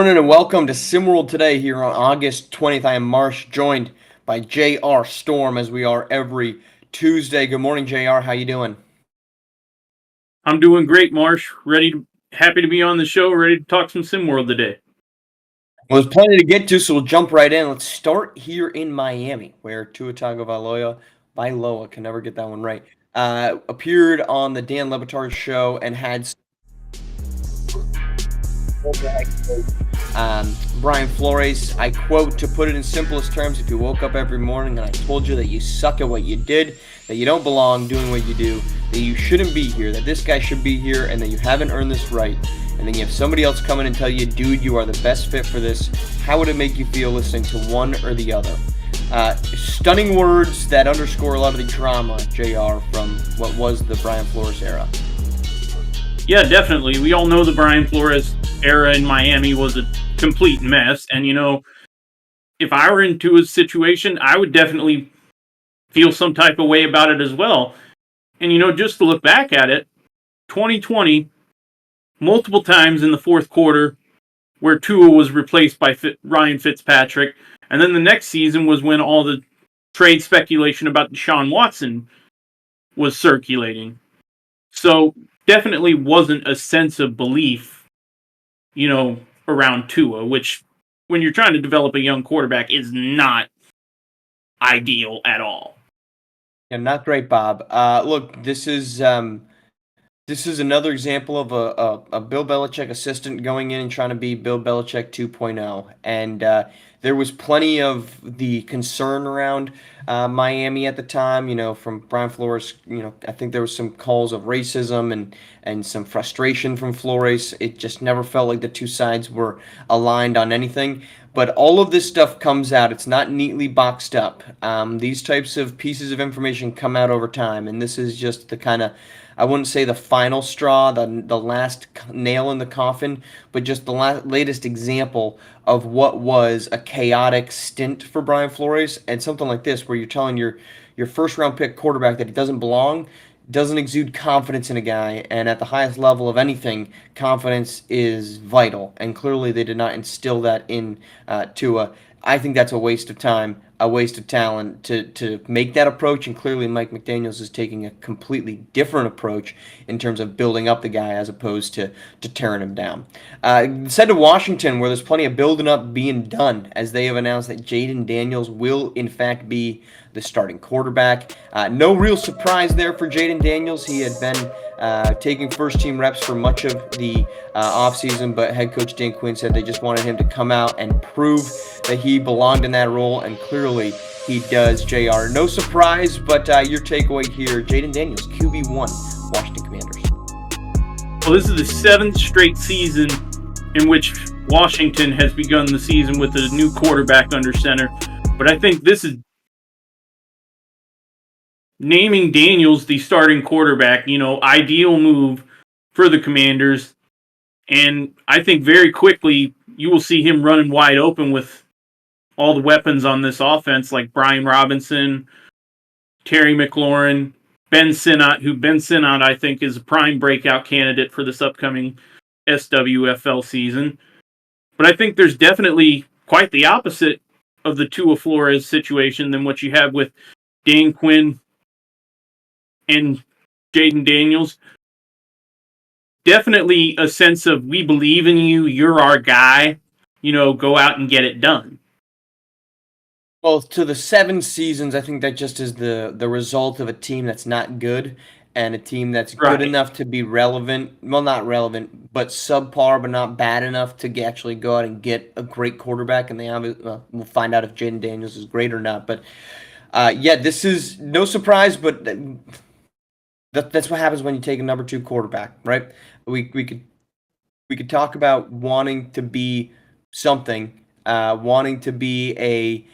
morning and welcome to SimWorld today here on August 20th. I am Marsh, joined by JR Storm as we are every Tuesday. Good morning, JR. How you doing? I'm doing great, Marsh. Happy to be on the show. Ready to talk some SimWorld today. Well, there's plenty to get to, so we'll jump right in. Let's start here in Miami, where Tua Tagovailoa, can never get that one right, appeared on the Dan Le Batard show and had Brian Flores. I quote, to put it in simplest terms, if you woke up every morning and I told you that you suck at what you did, that you don't belong doing what you do, that you shouldn't be here, that this guy should be here, and that you haven't earned this right, and then you have somebody else come in and tell you, dude, you are the best fit for this, how would it make you feel listening to one or the other? Stunning words that underscore a lot of the drama, JR, from what was the Brian Flores era. Yeah, definitely. We all know the Brian Flores era in Miami was a complete mess. And, if I were into a situation, I would definitely feel some type of way about it as well. And, just to look back at it, 2020, multiple times in the fourth quarter where Tua was replaced by Ryan Fitzpatrick. And then the next season was when all the trade speculation about Deshaun Watson was circulating. So definitely wasn't a sense of belief, around Tua, which when you're trying to develop a young quarterback is not ideal at all. Yeah, not great, Bob. Look, this is another example of a Bill Belichick assistant going in and trying to be Bill Belichick 2.0. And there was plenty of the concern around Miami at the time, from Brian Flores. I think there was some calls of racism and some frustration from Flores. It just never felt like the two sides were aligned on anything. But all of this stuff comes out. It's not neatly boxed up. These types of pieces of information come out over time. And this is just the kind of, I wouldn't say the final straw, the last nail in the coffin, but just the latest example of what was a chaotic stint for Brian Flores, and something like this where you're telling your first round pick quarterback that he doesn't belong, doesn't exude confidence in a guy, and at the highest level of anything, confidence is vital, and clearly they did not instill that in Tua. I think that's a waste of time, a waste of talent to make that approach, and clearly Mike McDaniels is taking a completely different approach in terms of building up the guy as opposed to tearing him down. Send to Washington, where there's plenty of building up being done, as they have announced that Jaden Daniels will in fact be the starting quarterback. No real surprise there for Jaden Daniels. He had been taking first-team reps for much of the offseason, but head coach Dan Quinn said they just wanted him to come out and prove that he belonged in that role, and clearly he does, JR. No surprise, but your takeaway here, Jaden Daniels, QB1, Washington Commanders. Well, this is the seventh straight season in which Washington has begun the season with a new quarterback under center. But I think this is naming Daniels the starting quarterback, ideal move for the Commanders. And I think very quickly you will see him running wide open with all the weapons on this offense, like Brian Robinson, Terry McLaurin, Ben Sinnott, who Ben Sinnott I think is a prime breakout candidate for this upcoming SWFL season. But I think there's definitely quite the opposite of the Tua Flores situation than what you have with Dan Quinn and Jaden Daniels. Definitely a sense of, we believe in you, you're our guy, go out and get it done. Well, to the 7 seasons, I think that just is the result of a team that's not good and a team that's good enough to be relevant. Well, not relevant, but subpar, but not bad enough to actually go out and get a great quarterback. And we'll find out if Jaden Daniels is great or not. But yeah, this is no surprise, but that's what happens when you take a number 2 quarterback, right? We could talk about wanting to be something, wanting to be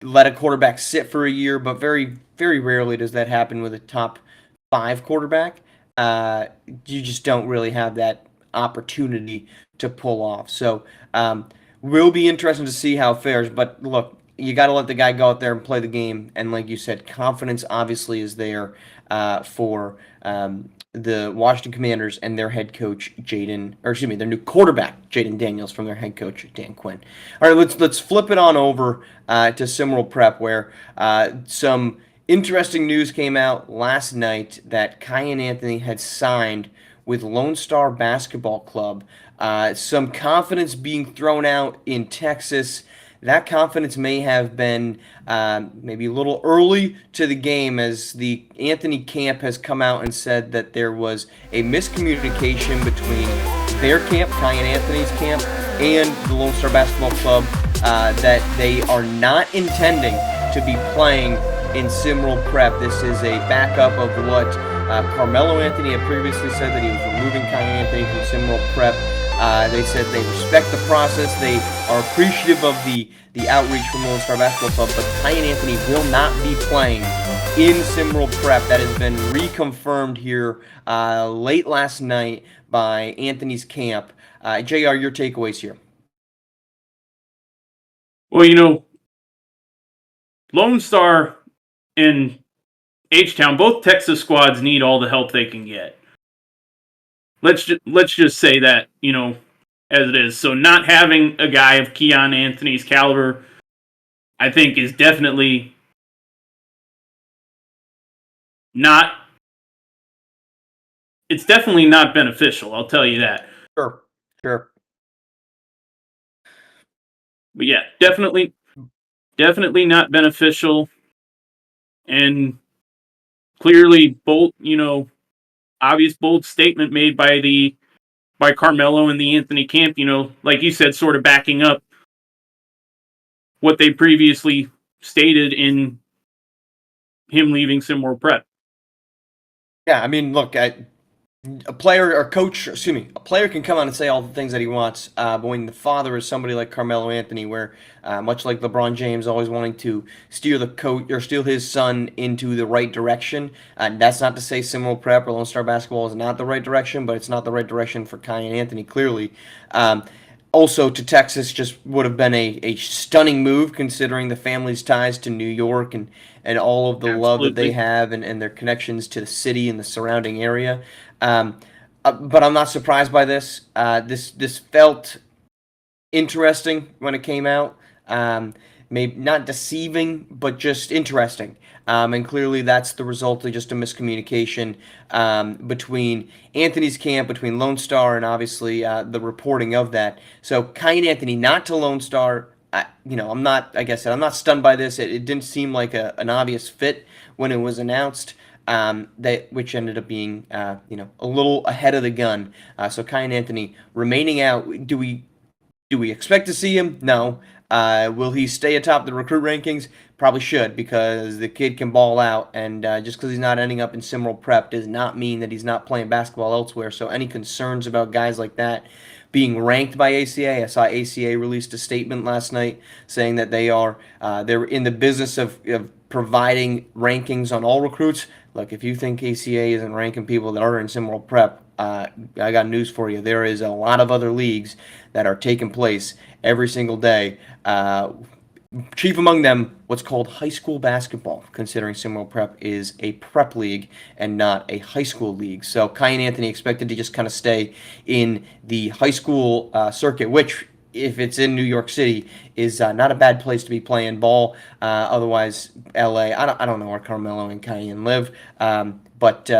let a quarterback sit for a year, but very, very rarely does that happen with a top 5 quarterback. You just don't really have that opportunity to pull off. So will be interesting to see how it fares. But look, you got to let the guy go out there and play the game. And like you said, confidence obviously is there for the Washington Commanders and their head coach their new quarterback Jaden Daniels from their head coach Dan Quinn. All right, let's flip it on over to SimWorld Prep, where some interesting news came out last night that Kiyan Anthony had signed with Lone Star Basketball Club. Some confidence being thrown out in Texas. That confidence may have been maybe a little early to the game, as the Anthony camp has come out and said that there was a miscommunication between their camp, Kiyan Anthony's camp, and the Lone Star Basketball Club, that they are not intending to be playing in SimWorld Prep. This is a backup of what Carmelo Anthony had previously said, that he was removing Kiyan Anthony from SimWorld Prep. They said they respect the process. They are appreciative of the outreach from Lone Star Basketball Club, but Kiyan Anthony will not be playing in SimWorld Prep. That has been reconfirmed here late last night by Anthony's camp. JR, your takeaways here. Well, Lone Star and H-Town, both Texas squads need all the help they can get. Let's just say that, as it is. So not having a guy of Kiyan Anthony's caliber, I think, is definitely not. It's definitely not beneficial. I'll tell you that. Sure. But yeah, definitely not beneficial. And clearly, obvious bold statement made by Carmelo and the Anthony camp, like you said, sort of backing up what they previously stated in him leaving SimWorld Prep. Yeah, I mean, look, a player can come out and say all the things that he wants, but when the father is somebody like Carmelo Anthony, where much like LeBron James, always wanting to steer his son into the right direction, that's not to say SimWorld Prep or Lone Star Basketball is not the right direction, but it's not the right direction for Kiyan Anthony, clearly. Also, to Texas just would have been a stunning move, considering the family's ties to New York and all of the love that they have and their connections to the city and the surrounding area. But I'm not surprised by this. This felt interesting when it came out. Maybe not deceiving, but just interesting. And clearly that's the result of just a miscommunication between Anthony's camp, between Lone Star, and obviously the reporting of that. So Kiyan Anthony not to Lone Star. I'm not, like I said, I'm not stunned by this. It didn't seem like an obvious fit when it was announced. Which ended up being, a little ahead of the gun. So Kiyan Anthony remaining out. Do we expect to see him? No. Will he stay atop the recruit rankings? Probably should, because the kid can ball out, and just because he's not ending up in SimWorld Prep does not mean that he's not playing basketball elsewhere. So any concerns about guys like that being ranked by ACA? I saw ACA released a statement last night saying that they're in the business of providing rankings on all recruits. Look, if you think ACA isn't ranking people that are in SimWorld Prep, I got news for you. There is a lot of other leagues that are taking place every single day. Chief among them, what's called high school basketball, considering SimWorld Prep is a prep league and not a high school league. So Kiyan Anthony expected to just kind of stay in the high school circuit, which, if it's in New York City, is not a bad place to be playing ball. Otherwise, LA, I don't know where Carmelo and Kiyan live, but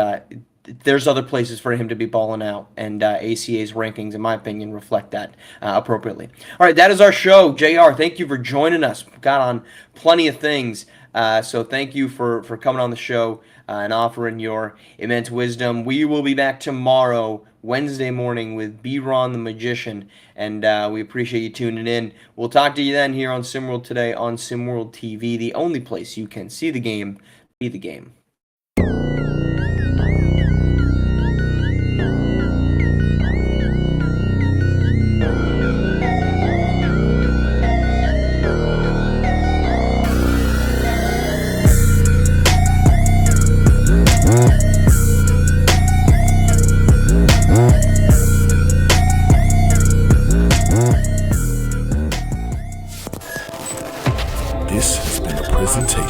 there's other places for him to be balling out, and ACA's rankings, in my opinion, reflect that appropriately. All right, that is our show. JR, thank you for joining us. Got on plenty of things, so thank you for coming on the show and offering your immense wisdom. We will be back tomorrow, Wednesday morning, with B-Ron the Magician, and we appreciate you tuning in. We'll talk to you then here on SimWorld Today on SimWorld TV, the only place you can see the game, be the game. presentation.